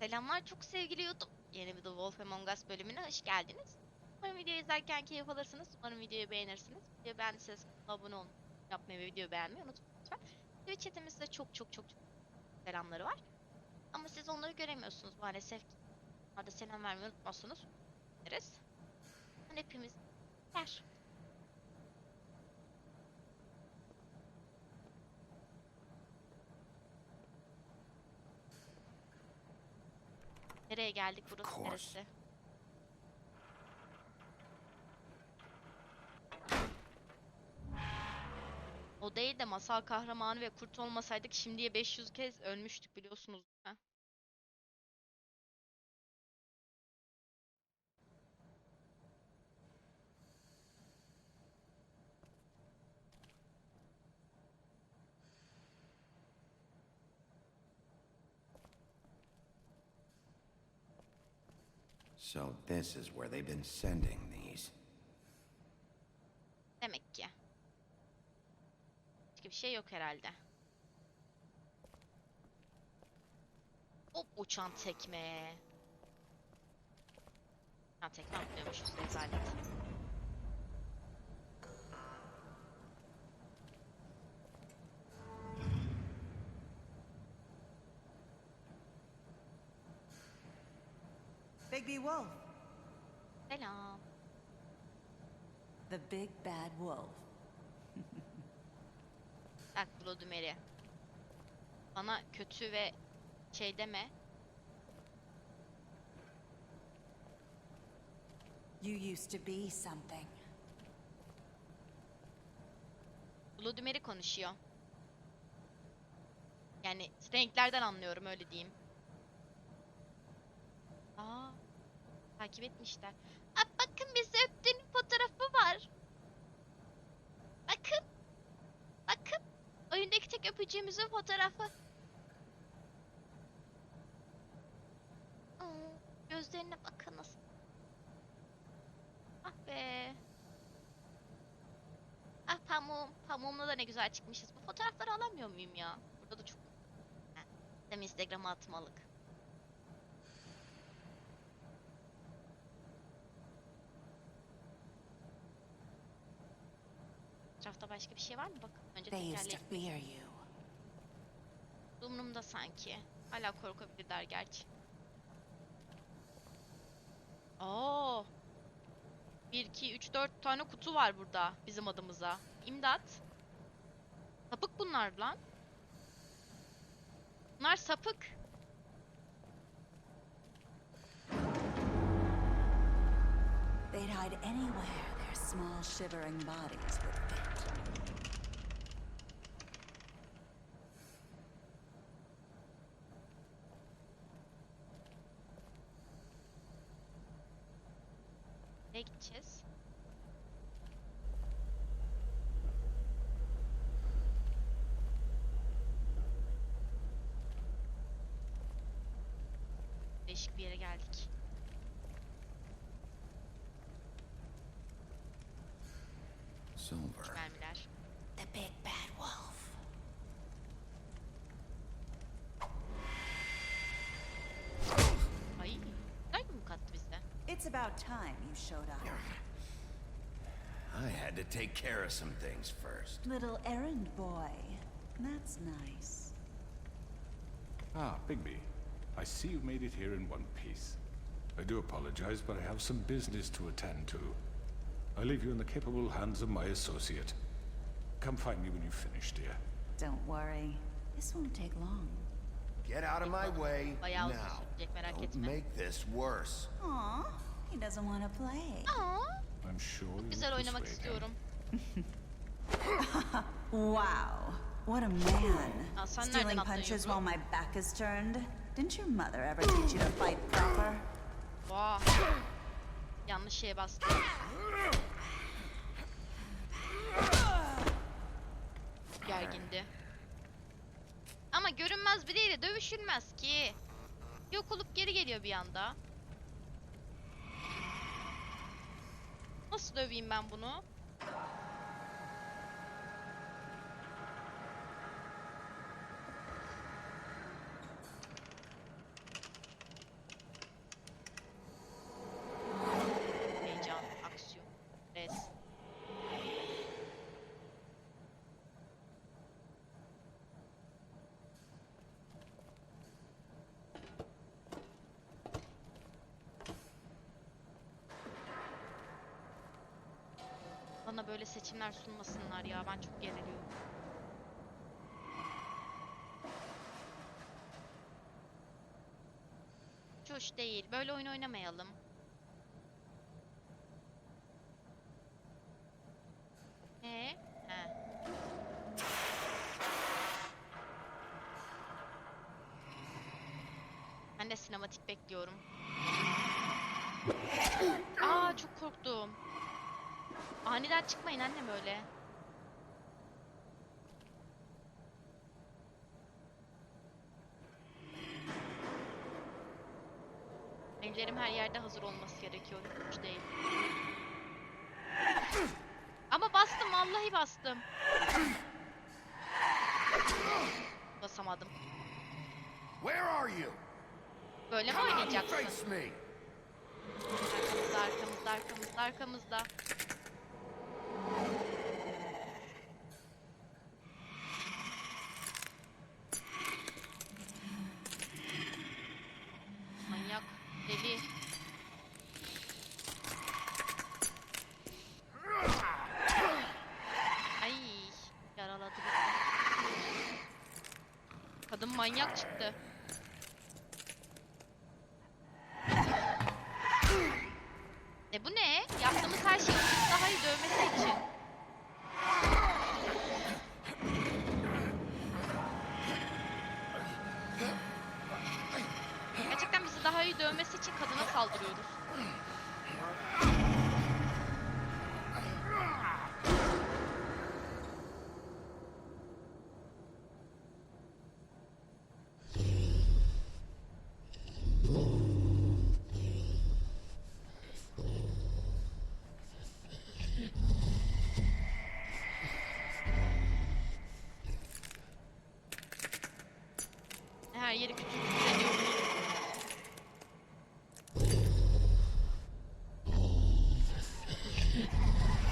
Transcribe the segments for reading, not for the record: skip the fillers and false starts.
Selamlar çok sevgili YouTube. Yeni bir The Wolf Among Us bölümüne hoş geldiniz. Umarım videoyu izlerken keyif alırsınız. Umarım videoyu beğenirsiniz. Videoyu beğendiyseniz kanala abone olmayı, yapmayı ve videoyu beğenmeyi unutmayın lütfen. Twitch chatimizde çok selamları var. Ama siz onları göremiyorsunuz maalesef. Orada selam vermeyi unutmazsanız deriz. Hepimiz ver. Nereye geldik? Burası neresi? O değil de masal kahramanı ve kurt olmasaydık şimdiye 500 kez ölmüştük biliyorsunuz. Ha? So this is where they've been sending these. Demek ki. Başka bir şey yok herhalde. Hop uçan tekme. Uçan tekme atlıyormuşuz rezalet. Big B Wolf. Selam. The big bad wolf. Bak Bloodymary. Bana kötü ve şey deme. You used to be something. Bloodymary konuşuyor. Yani renklerden anlıyorum öyle diyeyim. Aa, takip etmişler. Aa, bakın bizi öptüğünün fotoğrafı var. Bakın. Bakın. Oyundaki tek öpücüğümüzün fotoğrafı. Gözlerine bakınız. Ah be. Ah pamuğum. Pamuğumla da ne güzel çıkmışız. Bu fotoğrafları alamıyor muyum ya? Burada da çok... Hem Instagram'a atmalık. Etrafta başka bir şey var mı? Bakın önce tekerleyelim. Umrumda sanki. Hala korkabilirler gerçi. Oo. 1, 2, 3, 4 tane kutu var burada bizim adımıza. İmdat. Sapık bunlar lan. Bunlar sapık. They'd hide anywhere their small shivering bodies would fit. Nereye gideceğiz? Değişik bir yere geldik. Silver. Mermiler. The big bad wolf. Ay, güzel mi kattı bize? It's about time you showed up. I had to take care of some things first. Little errand boy. That's nice. Ah, Bigby. I see you made it here in one piece. I do apologize, but I have some business to attend to. I leave you in the capable hands of my associate. Come find me when you've finished, dear. Don't worry. This won't take long. Get out of my way Bayağı uzun now. sürecek, merak Don't etme. make this worse. Aw, he doesn't want to play. Aa, I'm sure you'll güzel oynamak persuade him. istiyorum. Wow, what a man. Aa, sen nereden Stealing atlıyorsun punches bro? while my back is turned. Didn't your mother ever teach you to fight proper? Vah. Yanlış şeye bastım. Gergindi. Ama görünmez biriyle dövüşülmez ki. Yok olup geri geliyor bir anda. Nasıl döveyim ben bunu? böyle seçimler sunmasınlar ya. Ben çok geriliyorum. Hiç hoş değil. Böyle oyun oynamayalım. He. Ben de sinematik bekliyorum. Aa, çok korktum. Aniden çıkmayın annem öyle. Ellerim her yerde hazır olması gerekiyor. Hiç değil. Ama bastım, vallahi bastım. Basamadım. Where are you? Böyle mi Come on, oynayacaksın? face me. Arkamızda. Manyak, deli. Ay, yaraladı bizi. Kadın manyak çıktı. Bu ne? Yaptığımız her şey daha iyi dövmesi için. Gerçekten bizi daha iyi dövmesi için kadına saldırıyoruz. Her yeri küçük ediyoruz.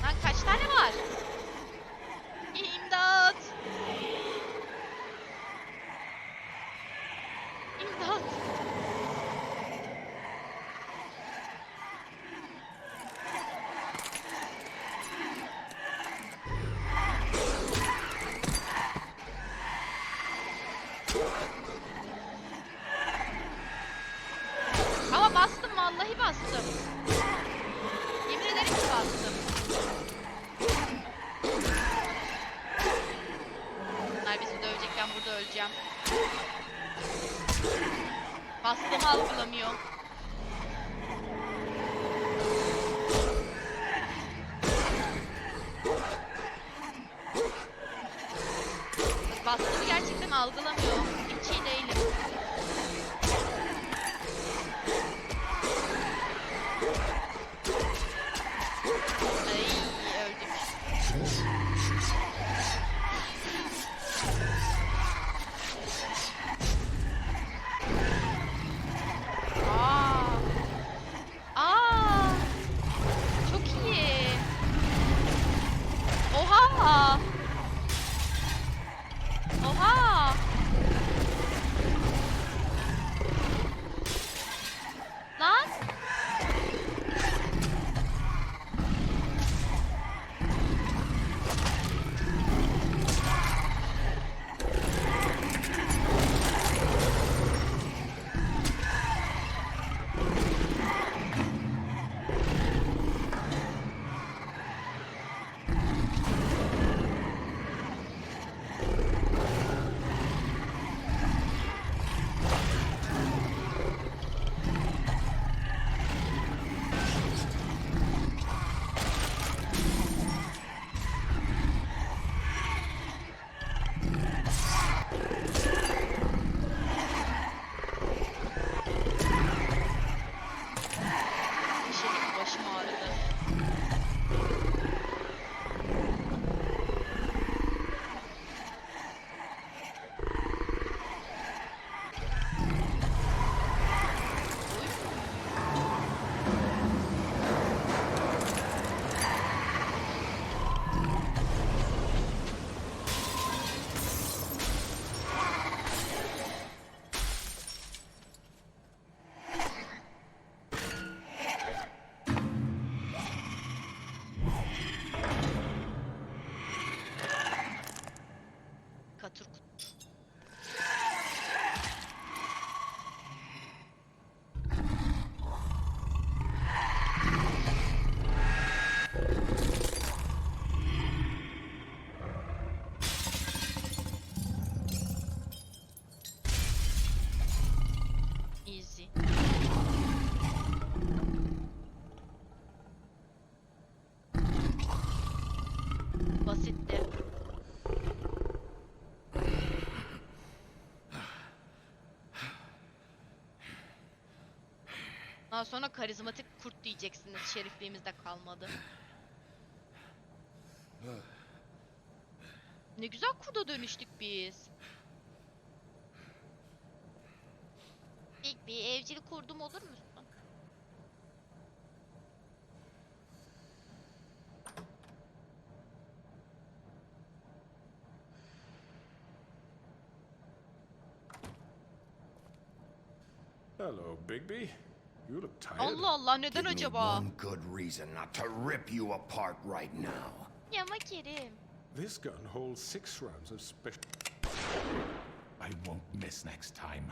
Lan kaç tane var? İmdat! İmdat! Ama bastım, vallahi bastım. Yemin ederim ki bastım. Bunlar bizi dövecek, ben burada öleceğim. Bastığımı algılamıyor. Bastığımı gerçekten algılamıyor. Hiç iyi değilim. Ay, öldük. Aa, Daha sonra karizmatik kurt diyeceksiniz. Şerifliğimiz de kalmadı. Ne güzel kurda dönüştük biz. İlk bir evcil kurdum olur musun? Hello, Bigby. You look tired. Allah Allah, neden Give me acaba? one good reason not to rip you apart right now. Yama Kerim. This gun holds 6 rounds of special. I won't miss next time.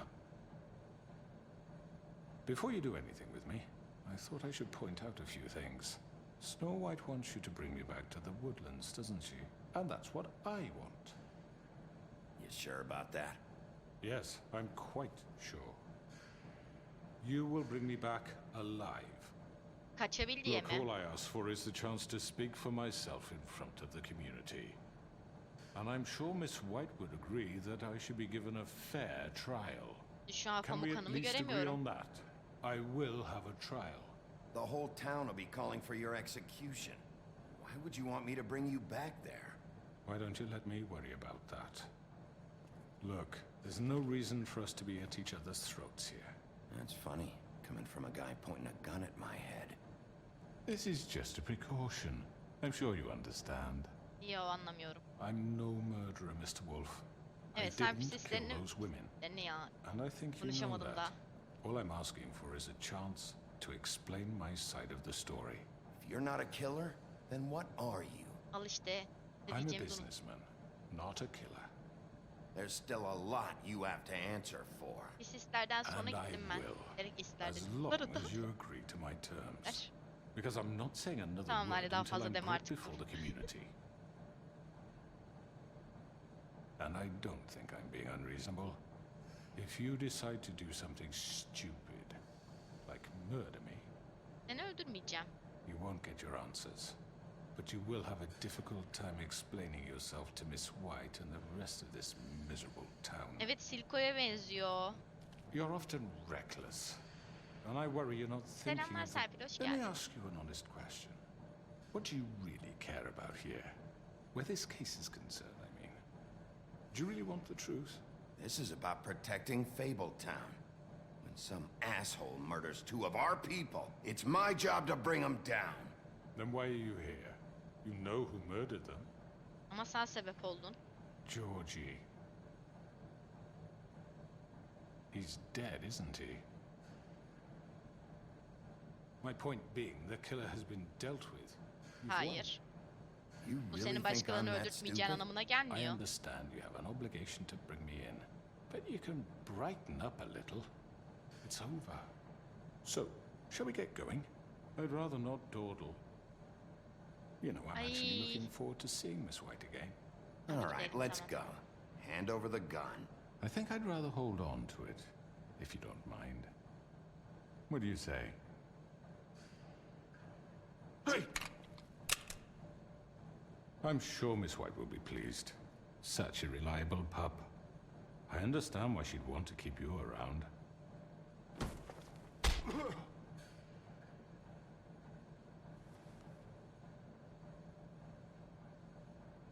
Before you do anything with me, I thought I should point out a few things. Snow White wants you to bring me back to the woodlands, doesn't she? And that's what I want. You sure about that? Yes, I'm quite sure. You will bring me back alive. Kaçabil diye Look, mi? all I ask for is the chance to speak for myself in front of the community. And I'm sure Miss White would agree that I should be given a fair trial. Şu an Can we Pamuk at Hanım'ı least agree göremiyorum. on that? I will have a trial. The whole town will be calling for your execution. Why would you want me to bring you back there? Why don't you let me worry about that? Look, there's no reason for us to be at each other's throats here. That's funny, coming from a guy pointing a gun at my head. This is just a precaution. I'm sure you understand. Yo, anlamıyorum. I'm no murderer, Mr. Wolf. Evet, I sen didn't kill pisliklerini... those women. Ne ya? And I think you know Konuşamadım da. that. All I'm asking for is a chance to explain my side of the story. If you're not a killer, then what are you? Al işte. Ne I'm a diyeceğimi businessman, not a killer. There's still a lot you have to answer for. Biz hislerden sonra And I gittim ben. will, Direkt as isterdim. long Arada. as you agree to my terms. Ver. Because I'm not saying another Tamam, word hadi daha until fazla I'm deme brought artık. before the community. And I don't think I'm being unreasonable. If you decide to do something stupid, like murder me, Seni öldürmeyeceğim. you won't get your answers. But you will have a difficult time explaining yourself to Miss White and the rest of this miserable town. Evet, Silko'ya benziyor. You're often reckless. And I worry you're not thinking Selamlar of the... Serpil, hoş Let me geldin. ask you an honest question. What do you really care about here? Where this case is concerned, I mean. Do you really want the truth? This is about protecting Fabletown. When some asshole murders 2 of our people, it's my job to bring them down. Then why are you here? You know who murdered them. Ama sen sebep oldun. Georgie. He's dead, isn't he? My point being, the killer has been dealt with. You've won. Hayır. You Bu really senin think I'm başkalarını that öldürtmeyeceğin stupid? anlamına I gelmiyor. understand you have an obligation to bring me in, but you can brighten up a little. It's over. So, shall we get going? I'd rather not dawdle. You know, I'm actually Ay. looking forward to seeing Miss White again. All right, gidelim, let's tamam. go. Hand over the gun. I think I'd rather hold on to it, if you don't mind. What do you say? Hey! I'm sure Miss White will be pleased. Such a reliable pup. I understand why she'd want to keep you around.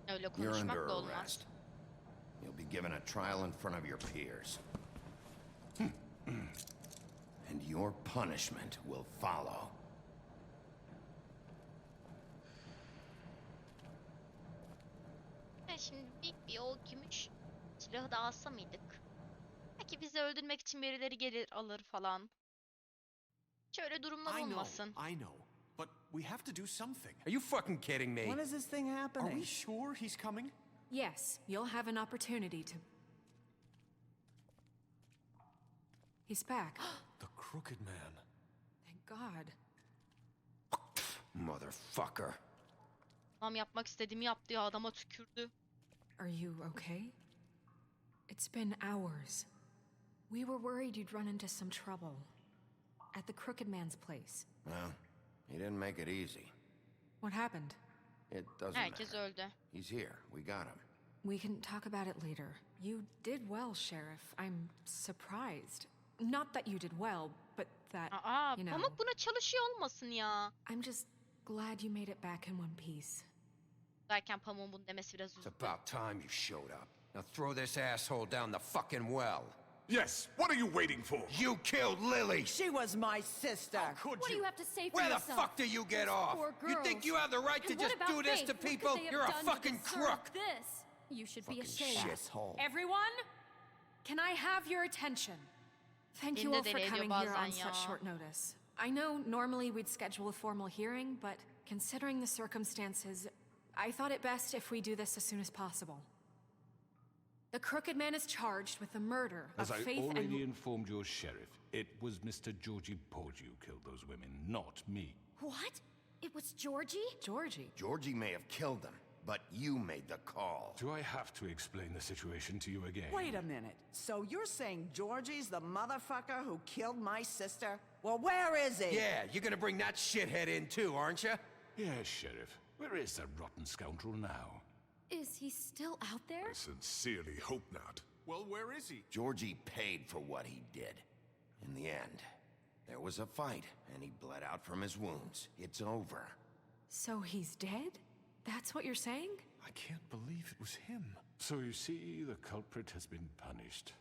Öyle You're konuşmak under da olmaz. arrest. You'll be given a trial in front of your peers. And your punishment will follow. Ya şimdi bir o gümüş silahı da alsa mıydık? Belki bizi öldürmek için birileri gelir alır falan. Şöyle durumlar olmasın. I know. But we have to do something. Are you fucking kidding me? When is this thing Are happening? we sure he's coming? Yes, you'll have an opportunity to. He's back. The crooked man. Thank God. Motherfucker. Tam yapmak istediğimi yaptı ya, adama tükürdü. Are you okay? It's been hours. We were worried you'd run into some trouble. At the crooked man's place. Well, he didn't make it easy. What happened? It doesn't Herkes matter. öldü. He's here. We got him. We can talk about it later. You did well, Sheriff. I'm surprised. Not that you did well, but that, Aa, you know, Pamuk buna çalışıyor olmasın ya. I'm just glad you made it back in one piece. Derken Pamuk'un bunu demesi biraz It's üzdü. about time you showed up. Now throw this asshole down the fucking well. Yes, what are you waiting for? You killed Lily! She was my sister. Could What do you? you have to say for Where the yourself? fuck do you get off? Poor You think girls. you have the right to And what just about do this Faith? to What could people? they have You're a done to fucking deserve crook! This? You should be ashamed. Shithole. Everyone, can I have your attention? Thank you Beni all de for deli ediyor coming here bazen on such ya. short notice. I know normally we'd schedule a formal hearing, but considering the circumstances, I thought it best if we do this as soon as possible. The Crooked Man is charged with the murder As of I Faith already and... informed your sheriff, it was Mr. Georgie Porgy who killed those women, not me. What? It was Georgie? Georgie. Georgie may have killed them, but you made the call. Do I have to explain the situation to you again? Wait a minute. So you're saying Georgie's the motherfucker who killed my sister? Well, where is he? Yeah, you're gonna bring that shithead in too, aren't you? Yes, Sheriff. Where is that rotten scoundrel now? Is he still out there? I sincerely hope not. Well, where is he? Georgie paid for what he did. In the end, there was a fight, and he bled out from his wounds. It's over. So he's dead? That's what you're saying? I can't believe it was him. So you see, the culprit has been punished.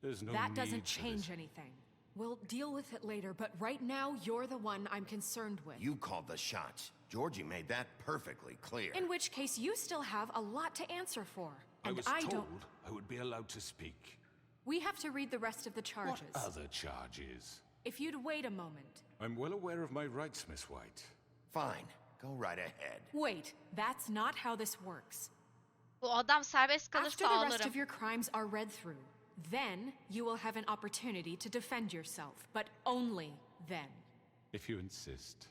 There's no That need doesn't for change this. anything. We'll deal with it later, but right now, you're the one I'm concerned with. You called the shots. Georgie made that perfectly clear. In which case, you still have a lot to answer for. I And was I told don't... I would be allowed to speak. We have to read the rest of the What charges. other charges? If you'd wait a moment. I'm well aware of my rights, Miss White. Fine, go right ahead. Wait, that's not how this works. Bu adam serbest After kalırsa the rest ağlarım. of your crimes are read through, then you will have an opportunity to defend yourself, but only then. If you insist.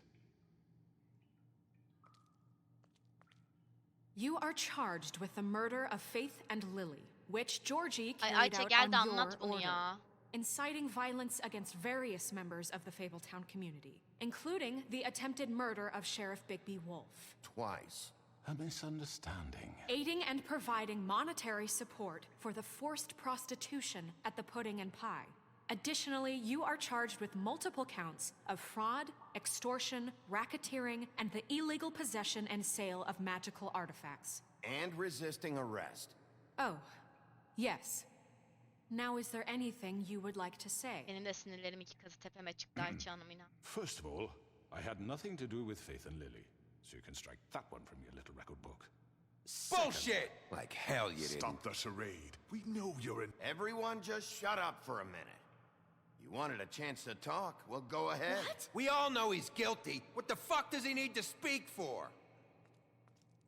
You are charged with the murder of Faith and Lily, which Georgie Ay carried Ayça out gel de on your anlat bunu order, ya. inciting violence against various members of the Fabletown community, including the attempted murder of Sheriff Bigby Wolf, Twice. A misunderstanding. aiding and providing monetary support for the forced prostitution at the Pudding and Pie. Additionally, you are charged with multiple counts of fraud, extortion, racketeering, and the illegal possession and sale of magical artifacts. And resisting arrest. Oh, yes. Now, is there anything you would like to say? Benim de sinirlerim iki katı tepeme çıktı Ayça Hanım inan. First of all, I had nothing to do with Faith and Lily, so you can strike that one from your little record book. Bullshit! Like hell you didn't. Stop the charade. We know you're in. Everyone just shut up for a minute. You wanted a chance to talk? Well, go ahead. What? We all know he's guilty. What the fuck does he need to speak for?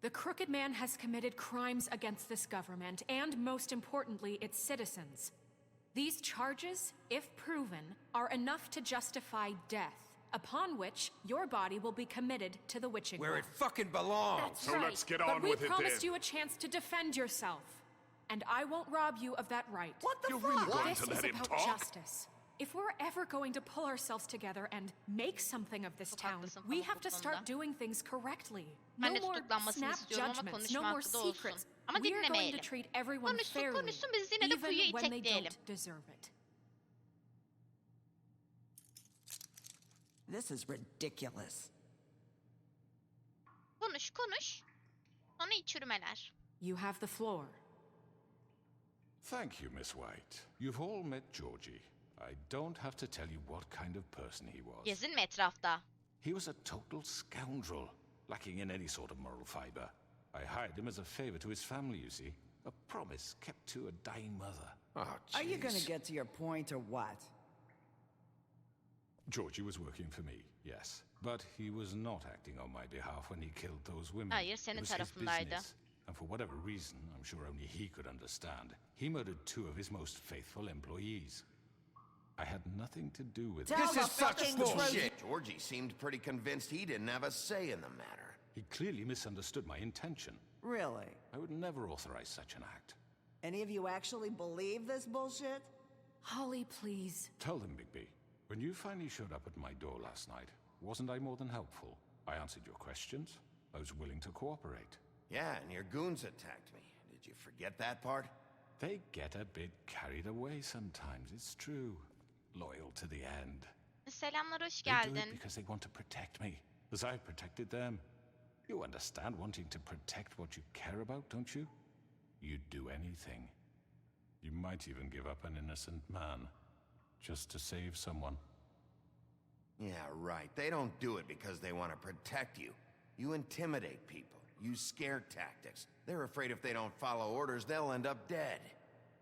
The Crooked Man has committed crimes against this government and, most importantly, its citizens. These charges, if proven, are enough to justify death, upon which your body will be committed to the witching Where well. it fucking belongs. That's So right. let's get But on we with it promised then. you a chance to defend yourself, and I won't rob you of that right. What the You're fuck? really going This to is let him about talk? justice. If we're ever going to pull ourselves together and make something of this Çok town, haklısın we Pamuk have bu to start konuda. doing things correctly. Ben No de more tutuklanmasını snap istiyorum ama judgments, no konuşma more hakkı da olsun. secrets. Ama We are going to dinlemeyelim. treat everyone Konuşsun fairly, konuşsun biz yine de even kuyuya when they itekleyelim. don't deserve it. This is ridiculous. Konuş konuş. Sonra iç çürümeler. You have the floor. Thank you, Miss White. You've all met Georgie. I don't have to tell you what kind of person he was. Gezin mi etrafta? He was a total scoundrel, lacking in any sort of moral fiber. I hired him as a favor to his family, you see. A promise kept to a dying mother. Oh, Are you gonna jeez. get to your point or what? Georgie was working for me, yes. But he was not acting on my behalf when he killed those women. Hayır, senin It was his tarafındaydı. business. And for whatever reason, I'm sure only he could understand, he murdered two of his most faithful employees. I had nothing to do with it. Tell This the is such fucking bullshit. Georgie seemed pretty convinced he didn't have a say in the matter. He clearly misunderstood my intention. Really? I would never authorize such an act. Any of you actually believe this bullshit? Holly, please. Tell them, Bigby, when you finally showed up at my door last night, wasn't I more than helpful? I answered your questions. I was willing to cooperate. Yeah, and your goons attacked me. Did you forget that part? They get a bit carried away sometimes, it's true. loyal to the end. Selamlar, hoş They do it geldin. because they want to protect me, as I've protected them. You understand wanting to protect what you care about, don't you? You'd do anything. You might even give up an innocent man, just to save someone. Yeah, right. They don't do it because they want to protect you. You intimidate people, use scare tactics. They're afraid if they don't follow orders, they'll end up dead.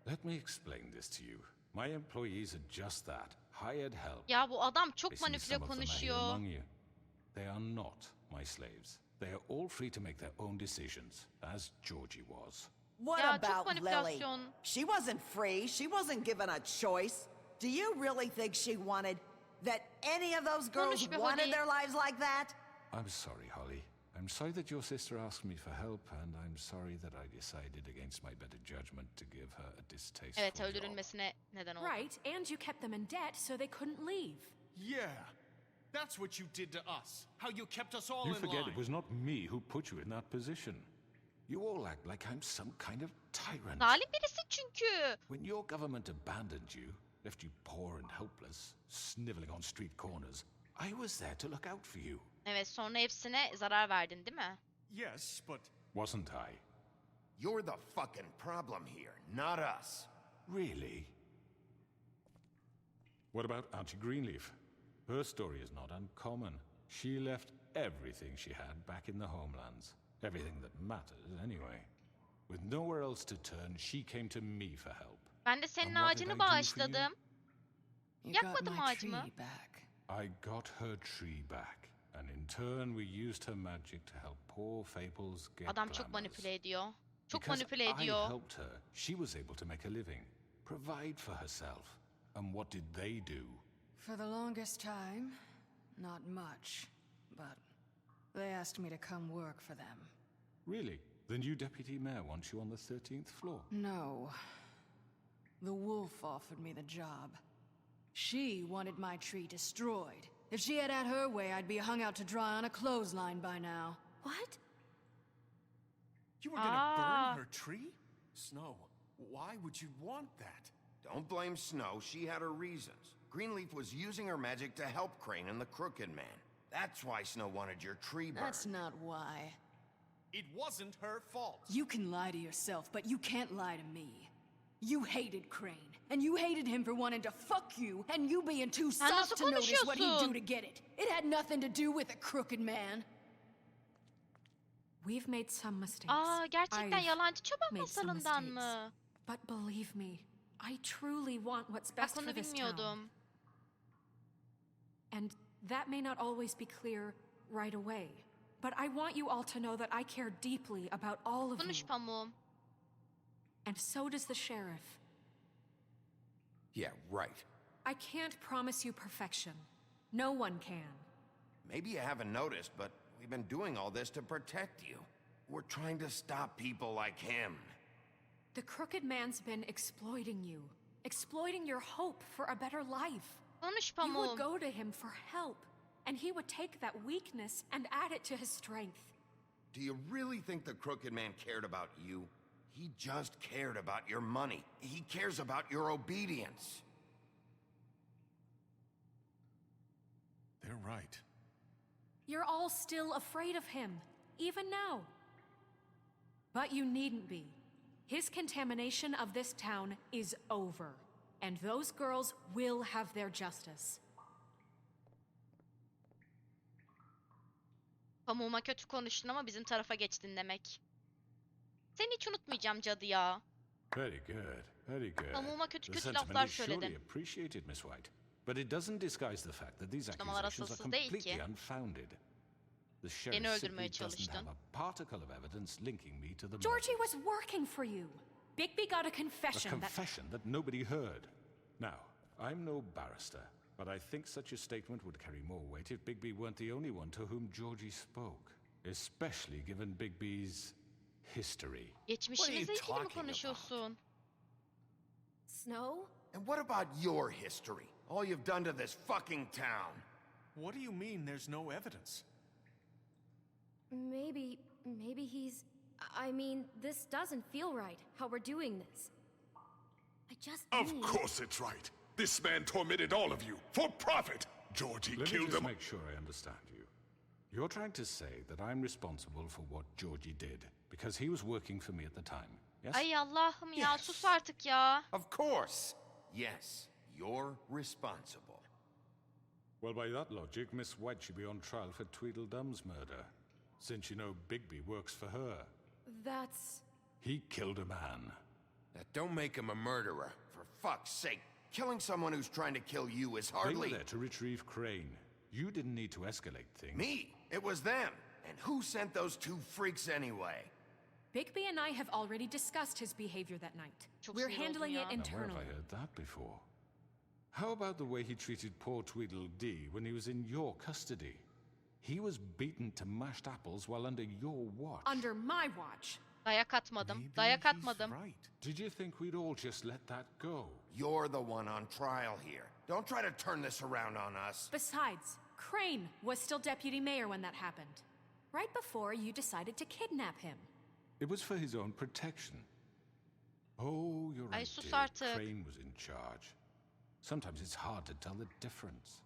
Let me explain this to you. My employees are just that, hired help. Ya bu adam çok I see manipüle some of them are here konuşuyor. among you. They are not my slaves. They are all free to make their own decisions, as Georgie was. What Ya, çok about Lily? manipülasyon. She wasn't free. She wasn't given a choice. Do you really think she wanted that any of those girls Konuş be wanted Holly. their lives like that? I'm sorry, Holly. I'm sorry that your sister asked me for help, and I'm sorry that I decided against my better judgment to give her a distasteful Evet, job. öldürülmesine neden oldu. Right, and you kept them in debt so they couldn't leave. Yeah. That's what you did to us. How you kept us all You in forget line. it was not me who put you in that position. You all act like I'm some kind of tyrant. Zalim birisi çünkü. When your government abandoned you, left you poor and helpless, sniveling on street corners, I was there to look out for you. Evet, sonra hepsine zarar verdin değil mi? Yes, but Wasn't I? You're the fucking problem here, not us. Really? What about Auntie Greenleaf? Her story is not uncommon. She left everything she had back in the homelands. Everything that matters, anyway. With nowhere else to turn, she came to me for help. Ben de senin And what did I ağacını do for you? bağışladım. You Yakmadım got my ağacımı. tree back. I got her tree back, and in turn we used her magic to help poor Fables get Adam çok glamours. manipüle ediyor. Çok Because manipüle I ediyor. helped her, she was able to make a living, provide for herself. And what did they do? For the longest time, not much, but they asked me to come work for them. Really? The new deputy mayor wants you on the 13th floor? No. The wolf offered me the job. She wanted my tree destroyed. If she had her way, I'd be hung out to dry on a clothesline by now. What? you were gonna Ah. burn her tree? Snow, why would you want that? Don't blame Snow, she had her reasons. Greenleaf was using her magic to help Crane and the Crooked Man. That's why Snow wanted your tree burned. That's not why. It wasn't her fault. You can lie to yourself, but you can't lie to me. You hated Crane, and you hated him for wanting to fuck you, and you being too Sen soft nasıl to notice what he'd do konuşuyorsun? to get it. It had nothing to do with a crooked man. We've made some mistakes. Aa, gerçekten I've yalancı çoban made some masalından mistakes. mı? But believe me, I truly want what's Bak best onu for this town. bilmiyordum. And that may not always be clear right away. But I want you all to know that I care deeply about all of Konuş you. pamuğum. And so does the sheriff. Yeah, right. I can't promise you perfection. No one can. Maybe you haven't noticed, but we've been doing all this to protect you. We're trying to stop people like him. The crooked man's been exploiting you. Exploiting your hope for a better life. Konuş You would pamuğum. go to him for help. And he would take that weakness and add it to his strength. Do you really think the Crooked Man cared about you? He just cared about your money. He cares about your obedience. They're right. You're all still afraid of him, even now. But you needn't be. His contamination of this town is over, and those girls will have their justice. Pamuğuma kötü konuştun ama bizim tarafa geçtin demek. Seni hiç unutmayacağım cadı ya. Very good, very good. Pamuğuma kötü The kötü sentiment laflar is surely söyledin. appreciated, Miss White. But it doesn't disguise the fact that these Suçlamalar accusations are asılsız değil completely ki. unfounded. The Beni sheriff öldürmeye simply doesn't çalıştın. have a particle of evidence linking me to the Georgie murder. was working for you. Bigby got a A confession that... confession that nobody heard. Now, I'm no barrister, but I think such a statement would carry more weight if Bigby weren't the only one to whom Georgie spoke. Especially given Bigby's history. Geçmişimizle ilgili mi talking konuşuyorsun? Snow? And what about your history? All you've done to this fucking town. What do you mean there's no evidence? Maybe he's... I mean, this doesn't feel right, how we're doing this. I just Of need... course it's right. This man tormented all of you for profit. Georgie Let me killed just him. make sure I understand you. You're trying to say that I'm responsible for what Georgie did because he was working for me at the time, yes? Ay Allah'ım ya, Yes. sus artık ya. Of course. Yes, you're responsible. Well, by that logic, Miss White should be on trial for Tweedledum's murder, since you know Bigby works for her. That's... He killed a man. That don't make him a murderer. For fuck's sake. Killing someone who's trying to kill you is They hardly... were there to retrieve Crane. You didn't need to escalate things. Me. It was them. And who sent those two freaks anyway? Bigby and I have already discussed his behavior that night. Çok We're sinir oldum handling ya. it Now, where have internally. I heard that before? How about the way he treated poor Tweedledee when he was in your custody? He was beaten to mashed apples while under your watch. Under my watch. Dayak atmadım. Maybe Dayak he's atmadım. right. Did you think we'd all just let that go? You're the one on trial here. Don't try to turn this around on us. Besides, Crane was still deputy mayor when that happened. Right before you decided to kidnap him. It was for his own protection. Oh, you're Ay right, sus dear. artık. Crane was in charge. Sometimes it's hard to tell the difference.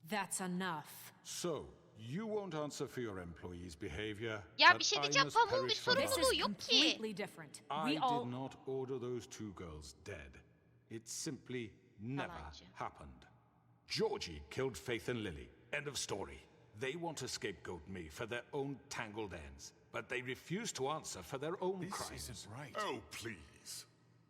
That's enough. So, you won't answer for your employees' behavior. Ya but bir şey I diyeceğim, must Pavuk'un bir perish for This mine. sorumluluğu is yok ki. completely different. I We all... did not order those two girls dead. It simply never Yalancı. happened. Georgie killed Faith and Lily. End of story. They want to scapegoat me for their own tangled ends, but they refuse to answer for their own This crimes. isn't right. Oh, please.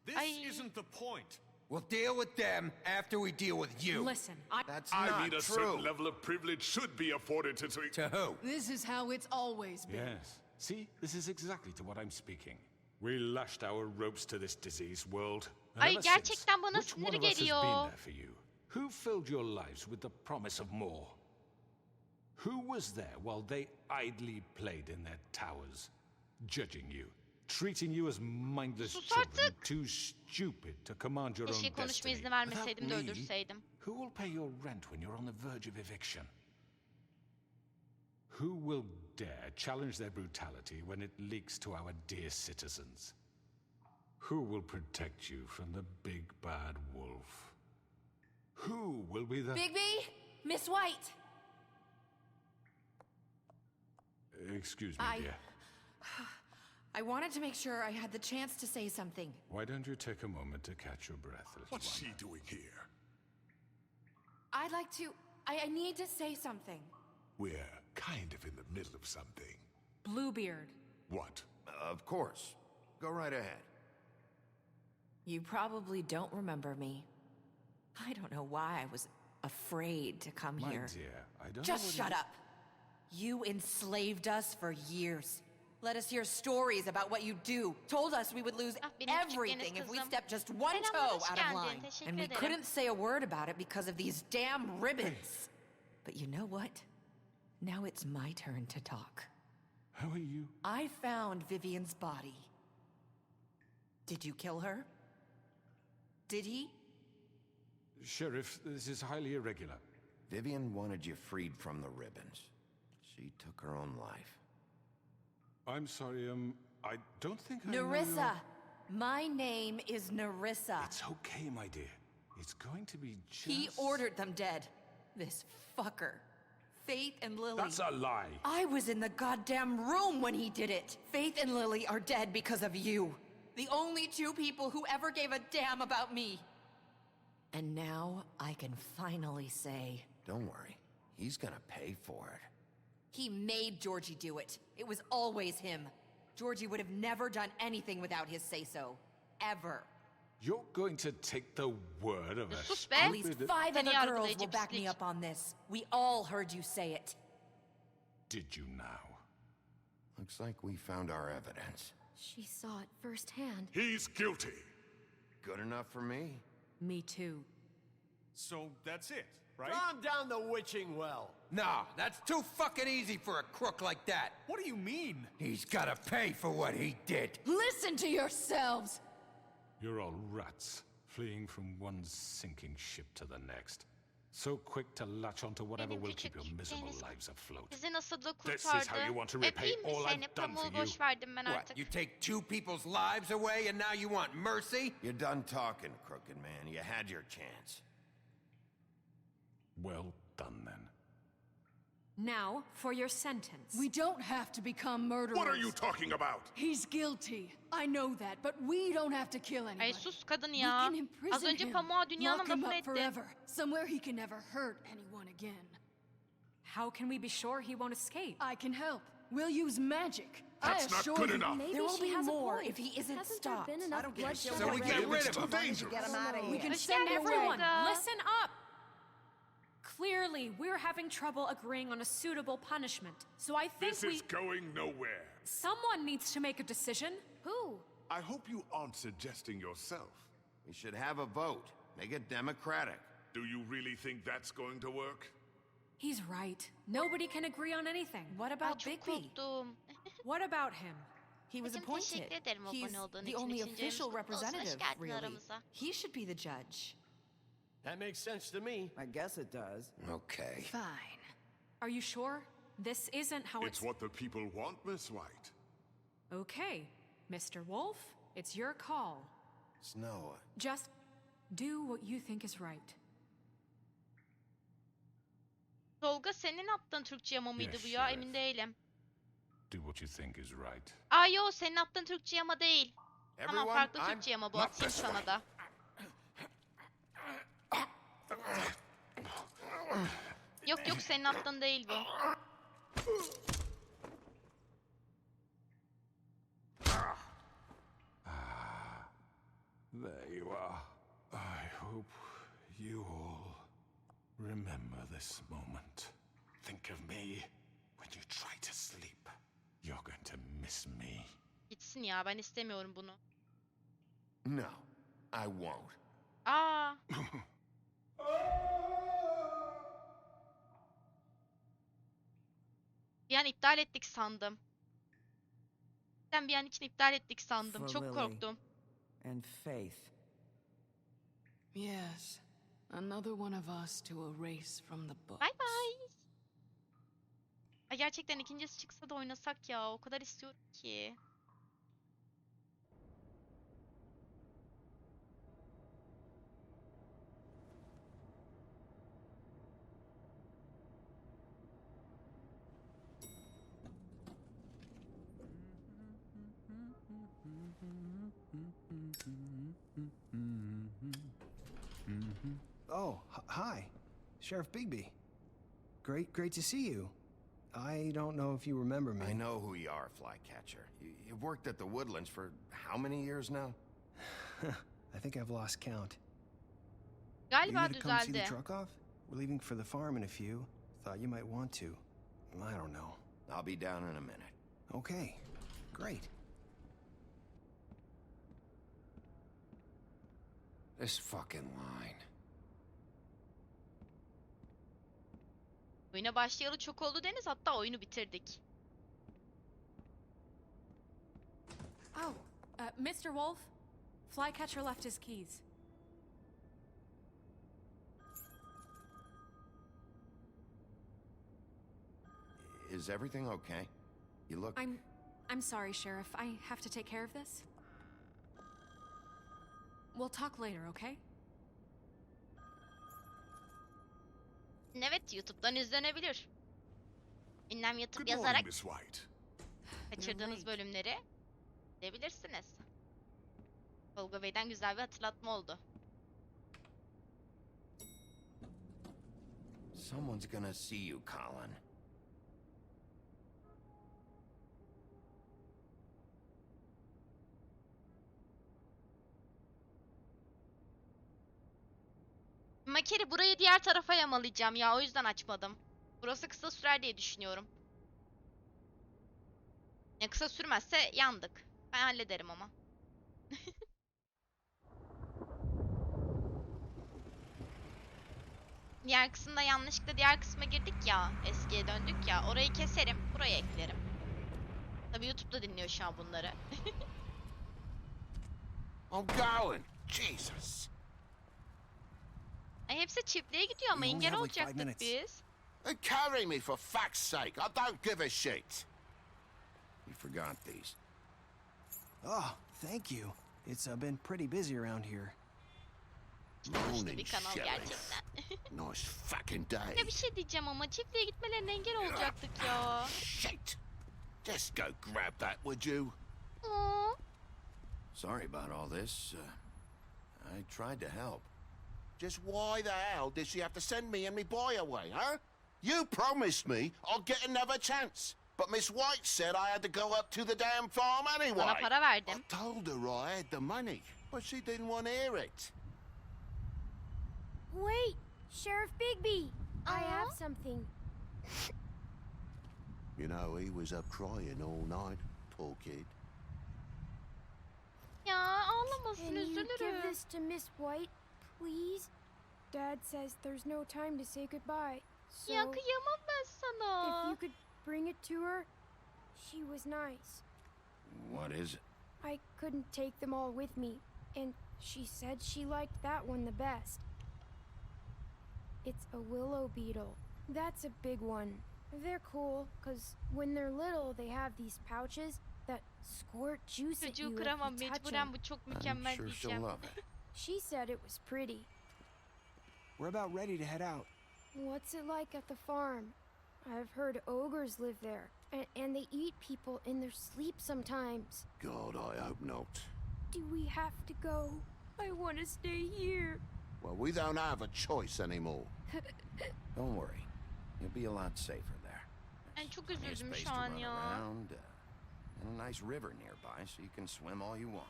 This Ay. isn't the point. We'll deal with them after we deal with you. Listen, That's I not mean, a true. certain level of privilege should be afforded to... To who? This is how it's always been. Yes. See, this is exactly to what I'm speaking. We lashed our ropes to this diseased world. and Ay, ever gerçekten since, bana which sinir one of us has geliyor. been there for you? Who filled your lives with the promise of more? Who was there while they idly played in their towers, judging you, treating you as mindless Sus children, artık. too stupid to command your Keşke own konuşma destiny? izni vermeseydim de Without me, öldürseydim. who will pay your rent when you're on the verge of eviction? Who will dare challenge their brutality when it leaks to our dear citizens? Who will protect you from the big bad wolf? Who will be the... Bigby? Miss White! Excuse me, dear. I wanted to make sure I had the chance to say something. Why don't you take a moment to catch your breath, little What's one? she doing here? I'd like to... I need to say something. We're kind of in the middle of something. Bluebeard. What? Of course. Go right ahead. You probably don't remember me. I don't know why I was afraid to come My here. dear, I don't know Just what shut up. You enslaved us for years. Let us hear stories about what you do. Told us we would lose Ah, benim küçük everything deniz if we kızım. stepped just one Selamlar, toe hoş out of geldin. line. Teşekkür And we ederim. couldn't say a word about it because of these damn ribbons. But you know what? Now it's my turn to talk. How are you? I found Vivian's body. Did you kill her? Did he? Sheriff, this is highly irregular. Vivian wanted you freed from the ribbons. She took her own life. I'm sorry, I don't think I know Nerissa. your- My name is Nerissa. It's okay, my dear. It's going to be just... He ordered them dead. This fucker. Faith and Lily. That's a lie. I was in the goddamn room when he did it. Faith and Lily are dead because of you. The only two people who ever gave a damn about me. And now I can finally say, Don't worry. He's gonna pay for it. he made Georgie do it. It was always him. Georgie would have never done anything without his say-so. Ever. You're going to take the word of a Sus be. At least stupid... 5 Seni other girls yargılayıcı will back me pislik. up on this. We all heard you say it. Did you now? Looks like we found our evidence. She saw it firsthand. He's guilty. Good enough for me? Me too. So that's it, right? Calm down the witching well. Nah, that's too fucking easy for a crook like that. What do you mean? He's gotta pay for what he did. Listen to yourselves! You're all rats, fleeing from one sinking ship to the next. So quick to latch onto whatever Benim will keep your küçük miserable şeyiniz var. lives afloat. Sizi nasıl da This is how kurtardı. you want to repay Öpeyim mi all seni? I've done for Pamuğu you? boş verdim ben What, artık. you take two people's lives away and now you want mercy? You're done talking, crooked man. You had your chance. Well done, then. Now, for your sentence. We don't have to become murderers. What are you talking about? He's guilty. I know that, but we don't have to kill anyone. Ay sus kadın We ya. can Az imprison önce him, pamuğa dünyanın lock him lafını up ettin. forever, somewhere he can never hurt anyone again. How can we be sure he won't escape? I can help. We'll use magic. That's I not assure good you. enough. Maybe There will she be has a more point. if he isn't Hasn't stopped. there been enough I don't give a bloodshed shit. So we already? get rid It's of too him. dangerous. Get him out of We here. can Hoş send geldin him away. Tolga. Listen up! Clearly, we're having trouble agreeing on a suitable punishment. So I think This is going nowhere. someone needs to make a decision. Who? I hope you aren't suggesting yourself. We should have a vote. Make it democratic. Do you really think that's going to work? He's right. Nobody can agree on anything. What Ay about çok Bigby? korktum. What about him? He was Bacım, appointed. teşekkür ederim He's abone olduğun the için. only İkinci ayımız official kutlu olsun. Hoş representative, geldin really. aramıza. He should be the judge. That makes sense to me. I guess it does. Okay. Fine. Are you sure? This isn't how It's what the people want, Miss White. Okay, Mr. Wolf, it's your call. Snow. Just do what you think is right. Tolga senin attığın Türkçe yama mıydı Yes, bu ya? Sheriff. Emin değilim. Do what you think is right. Aa yo senin attığın Türkçe yama değil. Tamam Everyone, farklı I'm Türkçe yama bu. not Atayım this sana way. da. Yok yok senin attığın değil bu. There you are. I hope you all remember this moment. Think of me when you try to sleep. You're going to miss me. Gitsin ya ben istemiyorum bunu. No, I won't. Aa. Bir an iptal ettik sandım. Ben bir an için iptal ettik sandım. For Çok Lily. korktum. And Faith. Yes. Another one of us to erase from the books. Bye bye. Ay gerçekten ikincisi çıksa da oynasak ya. O kadar istiyorum ki. Oh, hi. Sheriff Bigby. Great to see you. I don't know if you remember me. I know who you are, Flycatcher. You've worked at the Woodlands for how many years now? I think I've lost count. You Galiba here to come see the düzeldi. truck off? We're leaving for the farm in a few. Thought you might want to. I don't know. I'll be down in a minute. Okay, great. This fucking line. Oyuna başlayalı çok oldu Deniz. Hatta oyunu bitirdik. Oh, Mr. Wolf, Flycatcher left his keys. Is everything okay? You look... I'm sorry, Sheriff. I have to take care of this. We'll talk later, okay? Evet YouTube'dan izlenebilir. Ünlem YouTube Good yazarak morning, Miss White. kaçırdığınız bölümleri izleyebilirsiniz. Tolga Bey'den güzel bir hatırlatma oldu. Someone's gonna see you, Colin. Makeri burayı diğer tarafa yamalayacağım ya o yüzden açmadım. Burası kısa sürer diye düşünüyorum. Ya kısa sürmezse yandık. Ben hallederim ama. Diğer kısımda yanlışlıkla diğer kısma girdik ya. Eskiye döndük ya. Orayı keserim. Buraya eklerim. Tabii YouTube'da dinliyor şu an bunları. Oh, Colin! Jesus! Ay hepsi çiftliğe gidiyor ama We only engel have like 5 olacaktık minutes. biz. Then carry me for fuck's sake. I don't give a shit. You forgot these. Oh, thank you. It's been pretty busy around here. Güçlü Morning, bir kanal Sheriff. gerçekten. Nice fucking day. Ya bir şey diyeceğim ama çiftliğe gitmelerine engel olacaktık ya. Shit. Just go grab that, would you? Aa, Sorry about all this. I tried to help. Just why the hell did she have to send me and me boy away, huh? You promised me I'll get another chance. But Miss White said I had to go up to the damn farm anyway. Sana para verdim. I told her I had the money, but she didn't want to hear it. Wait, Sheriff Bigby, I have something. You know, he was up crying all night, poor kid. Ya ağlamasın, Can you give üzülürüm. this to Miss White, please? Dad says there's no time to say goodbye. So, Ya kıyamam ben if sana. you could bring it to her, she was nice. What is it? I couldn't take them all with me, and she said she liked that one the best. It's a willow beetle. That's a big one. They're cool, because when they're little, they have these pouches that squirt juice at you Çocuğu if kıramam you touch mecburen, them. bu çok I'm mükemmel sure she'll diyeceğim. love it. She said it was pretty. We're about ready to head out. What's it like at the farm? I've heard ogres live there, and they eat people in their sleep sometimes. God, I hope not. Do we have to go? I want to stay here. Well, we don't have a choice anymore. Don't worry. You'll be a lot safer there. Ben çok Plenty of üzüldüm space şu to an run ya. around, and a nice river nearby, so you can swim all you want.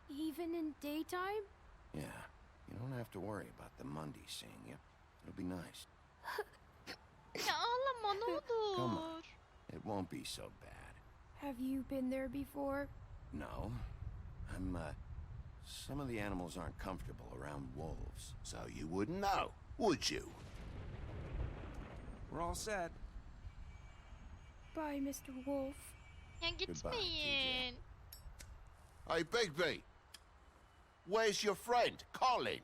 Even in daytime? Yeah, you don't have to worry about the Mundies seeing you. It'll be nice. Ya ağlama ne Come olur. on. It won't be so bad. Have you been there before? No. Some of the animals aren't comfortable around wolves. So you wouldn't know, would you? We're all set. Bye, Mr. Wolf. Ya gitmeyin. Hey, Bigby. Where's your friend, Colin?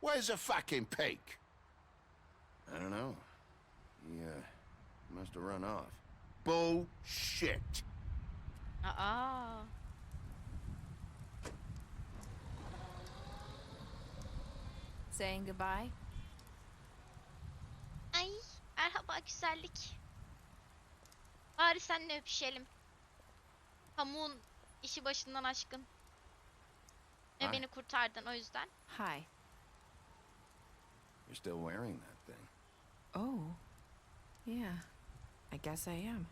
Where's the fucking pig? I don't know. He, must have run off. Bullshit. Aa. Saying goodbye? Ay merhaba güzellik. Bari seninle öpüşelim. Pamuğun işi başından aşkın. Ve Ay. beni kurtardın o yüzden. Hi. You're still wearing that thing. Oh. Yeah. I guess I am.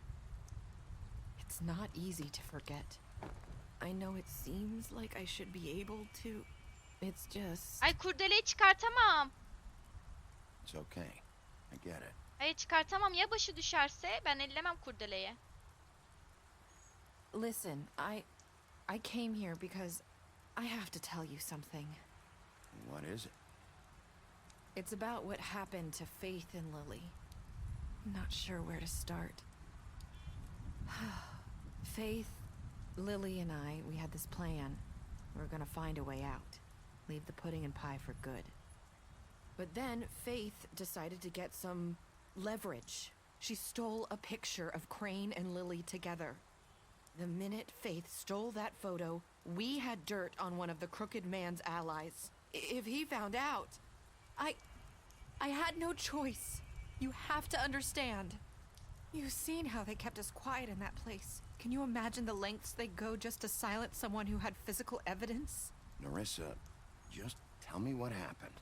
It's not easy to forget. I know it seems like I should be able to. It's just... Ay kurdeleyi çıkartamam. It's okay. I get it. Hayır çıkartamam, ya başı düşerse ben ellemem kurdeleyi. Listen, I came here because I have to tell you something. What is it? It's about what happened to Faith and Lily. I'm not sure where to start. Faith, Lily, and I, we had this plan. We were gonna find a way out. Leave the pudding and pie for good. But then Faith decided to get some leverage. She stole a picture of Crane and Lily together. The minute Faith stole that photo, we had dirt on one of the crooked man's allies. If he found out, I had no choice. You have to understand. You've seen how they kept us quiet in that place. Can you imagine the lengths they go just to silence someone who had physical evidence? Narissa, just tell me what happened.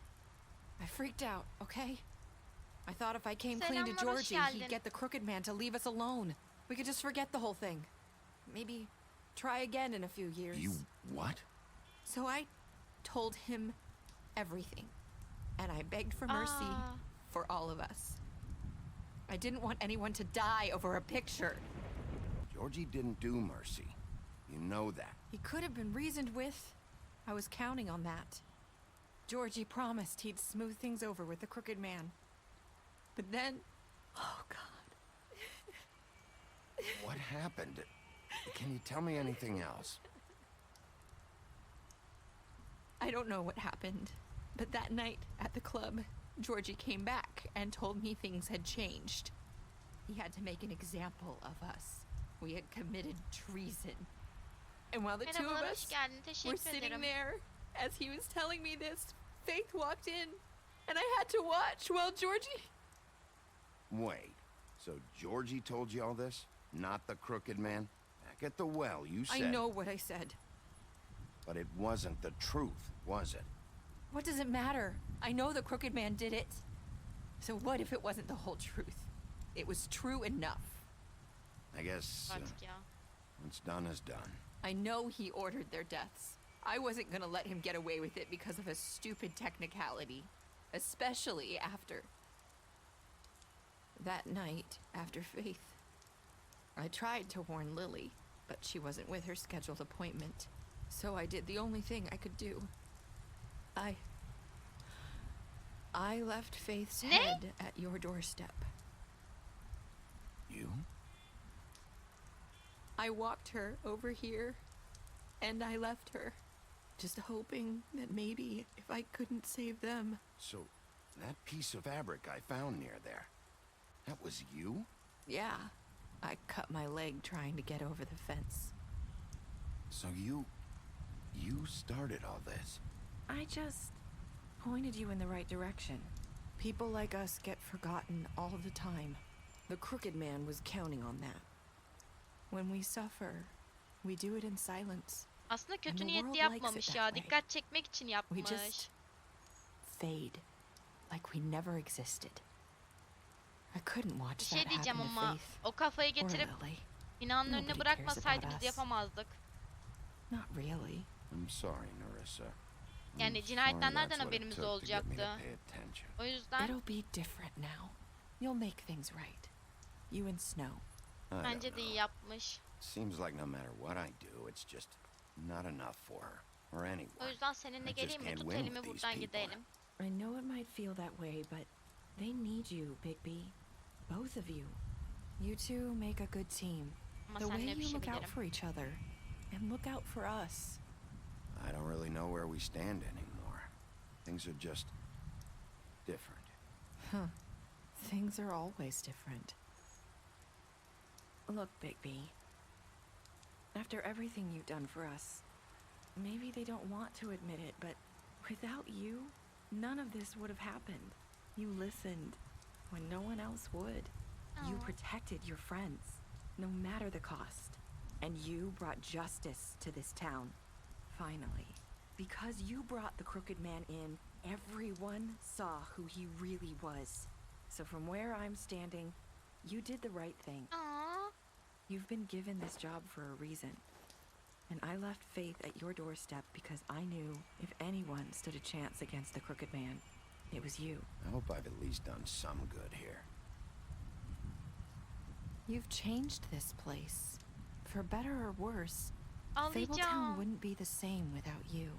I freaked out, okay? I thought if I came clean to Selamlar, hoş Georgie, he'd geldin. get the crooked man to leave us alone. We could just forget the whole thing. Maybe try again in a few years. You what? So I told him everything. And I begged for mercy for all of us. I didn't want anyone to die over a picture. Georgie didn't do mercy. You know that. He could have been reasoned with. I was counting on that. Georgie promised he'd smooth things over with the crooked man. But then... Oh, God. What happened? Can you tell me anything else? I don't know what happened. But that night at the club, Georgie came back and told me things had changed. He had to make an example of us. We had committed treason. And while the two of Merhabalar, us hoş geldin. were Teşekkür sitting ederim. there, as he was telling me this, Faith walked in, and I had to watch while Georgie... Wait, so Georgie told you all this? Not the crooked man? Back at the well, you said... I know what I said. But it wasn't the truth, was it? What does it matter? I know the crooked man did it. So what if it wasn't the whole truth? It was true enough. I guess Artık ya. what's done is done. I know he ordered their deaths. I wasn't gonna let him get away with it because of a stupid technicality. Especially after... that night, after Faith. I tried to warn Lily, but she wasn't with her scheduled appointment. So I did the only thing I could do. I left Faith's head at your doorstep. You? I walked her over here, and I left her, just hoping that maybe if I couldn't save them... So, that piece of fabric I found near there, that was you? Yeah, I cut my leg trying to get over the fence. So you started all this? I just pointed you in the right direction. People like us get forgotten all the time. The crooked man was counting on that. When we suffer, we do it in silence. Aslında And kötü the niyetli world likes it yapmamış that ya. way. Dikkat çekmek için We yapmış. just fade, like we never existed. I couldn't Bir watch şey that diyeceğim happen to ama Faith o kafayı or getirip Lily. binanın önüne Nobody bırakmasaydı cares about biz us. yapamazdık. Not really. I'm sorry, Narissa. Yani cinayetten nereden haberimiz olacaktı? O yüzden It'll be different now. You'll make things right. You and Snow. bence de iyi yapmış. Seems like no matter what I do, it's just not enough for her or anyone. O yüzden seninle I just geleyim mi? can't Tut win elimi with these buradan people. gidelim. I know it might feel that way, but they need you, Bigby. Both of you. You two make a good team. Ama The way seninle you look out öpüşebilirim. for each other and look out for us. I don't really know where we stand anymore. Things are just different. Huh. Things are always different. Look, Bigby. After everything you've done for us, maybe they don't want to admit it, but without you, none of this would have happened. You listened when no one else would. You protected your friends, no matter the cost. And you brought justice to this town. Finally. Because you brought the crooked man in, everyone saw who he really was. So from where I'm standing, you did the right thing. Aa, You've been given this job for a reason. And I left Faith at your doorstep because I knew if anyone stood a chance against the crooked man, it was you. I hope I've at least done some good here. You've changed this place. For better or worse, ağlayacağım. Fabletown wouldn't be the same without you.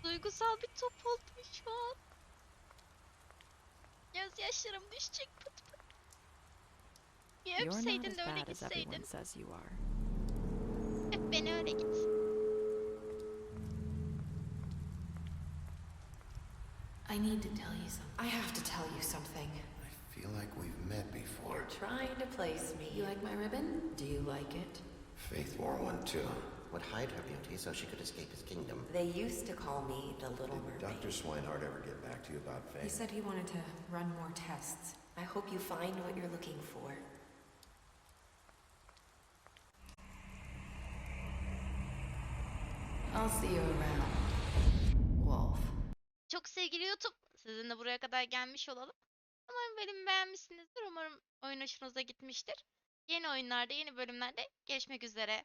Duygusal bir top oldum şu an. Gözyaşlarım düşecek pıt pıt. Bir You're not öpseydin as de öyle bad as everyone gitseydin. says you are. Öp beni öyle git. I need to tell you something. I have to tell you something. I feel like we've met before. You're trying to place me. You like my ribbon? Do you like it? Faith wore one too. Would hide her beauty so she could escape his kingdom. They used to call me the Little Did Mermaid. Dr. Swinehart ever get back to you about He Faith? said he wanted to run more tests. I hope you find what you're looking for. I'll see you around, Wolf. Çok sevgili YouTube, sizinle buraya kadar gelmiş olalım. Umarım bölümü beğenmişsinizdir. Umarım oyun hoşunuza gitmiştir. Yeni oyunlarda, yeni bölümlerde görüşmek üzere.